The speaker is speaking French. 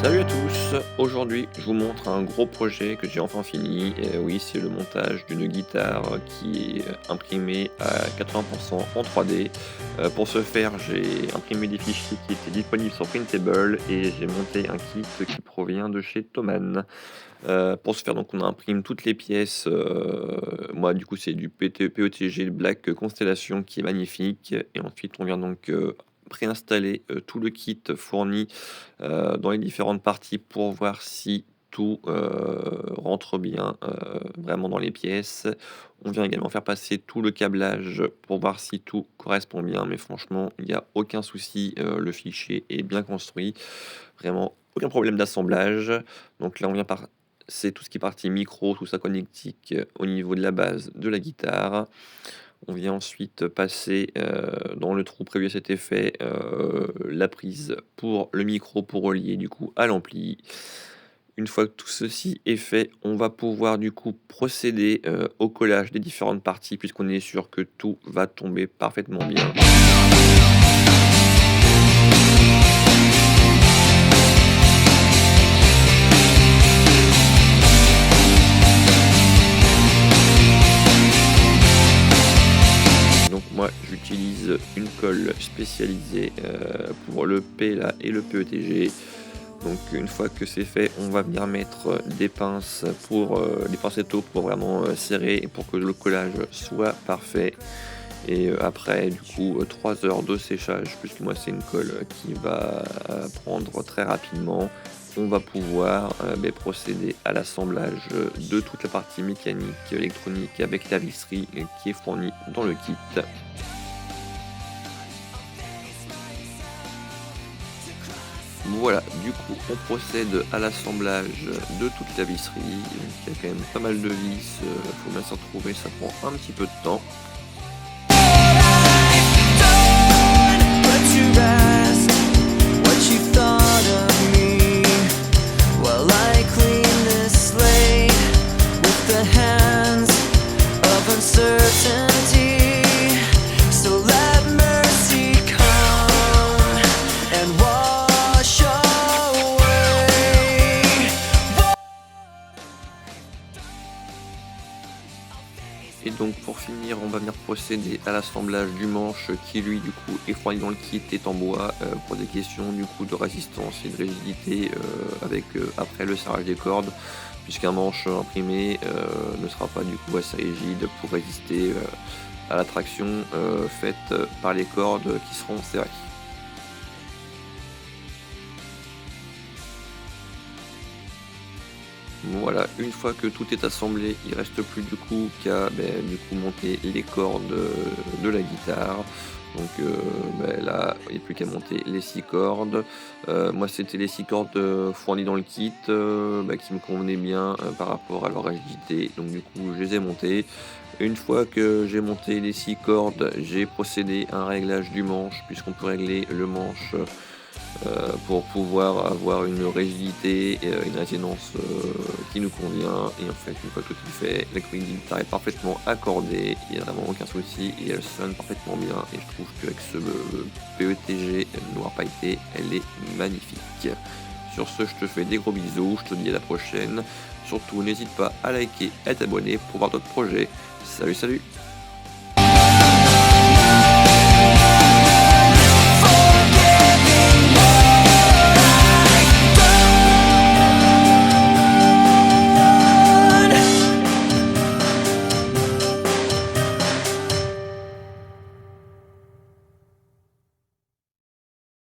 Salut à tous, aujourd'hui je vous montre un gros projet que j'ai enfin fini, et oui c'est le montage d'une guitare qui est imprimée à 80% en 3D. Pour ce faire j'ai imprimé des fichiers qui étaient disponibles sur Printable et j'ai monté un kit qui provient de chez Thomann. Pour ce faire donc on imprime toutes les pièces, moi du coup c'est du PETG Black Constellation qui est magnifique et ensuite on vient donc, préinstaller, tout le kit fourni dans les différentes parties pour voir si tout, rentre bien, vraiment dans les pièces. On vient également faire passer tout le câblage pour voir si tout correspond bien, mais franchement, il y a aucun souci, le fichier est bien construit, vraiment aucun problème d'assemblage. Donc là, on vient par c'est tout ce qui est partie micro, tout ça connectique, au niveau de la base de la guitare. On vient ensuite passer, dans le trou prévu à cet effet, la prise pour le micro pour relier du coup à l'ampli. Une fois que tout ceci est fait, on va pouvoir du coup procéder, au collage des différentes parties puisqu'on est sûr que tout va tomber parfaitement bien. Donc moi j'utilise une colle spécialisée, pour le PLA et le PETG. Donc une fois que c'est fait, on va venir mettre des pinces pour, des pincettes pour vraiment, serrer et pour que le collage soit parfait et après du coup, 3 heures de séchage puisque moi c'est une colle qui va, prendre très rapidement. On va pouvoir, procéder à l'assemblage, de toute la partie mécanique, électronique avec la visserie, qui est fournie dans le kit. Voilà, du coup, on procède à l'assemblage de toute la visserie. Donc, il y a quand même pas mal de vis, faut bien s'en trouver, ça prend un petit peu de temps. Et donc pour finir, on va venir procéder à l'assemblage du manche qui lui du coup est fourni dans le kit, est en bois pour des questions du coup de résistance et de rigidité avec après le serrage des cordes, puisqu'un manche imprimé ne sera pas du coup assez rigide pour résister à la traction faite par les cordes qui seront serrées. Voilà, une fois que tout est assemblé, il reste plus du coup qu'à monter les cordes de la guitare. Donc là, il n'y a plus qu'à monter les 6 cordes. Moi, c'était les 6 cordes fournies dans le kit qui me convenaient bien par rapport à leur rigidité. Donc du coup, je les ai montées. Une fois que j'ai monté les 6 cordes, j'ai procédé à un réglage du manche, puisqu'on peut régler le manche pour pouvoir avoir une rigidité et une résonance qui nous convient. Et en fait, une fois que tout est fait, la guitare est parfaitement accordée, il n'y a vraiment aucun souci et elle sonne parfaitement bien. Et je trouve qu'avec ce PETG noir pailleté, elle est magnifique. Sur ce, je te fais des gros bisous, je te dis à la prochaine. Surtout, n'hésite pas à liker et à t'abonner pour voir d'autres projets. Salut, salut!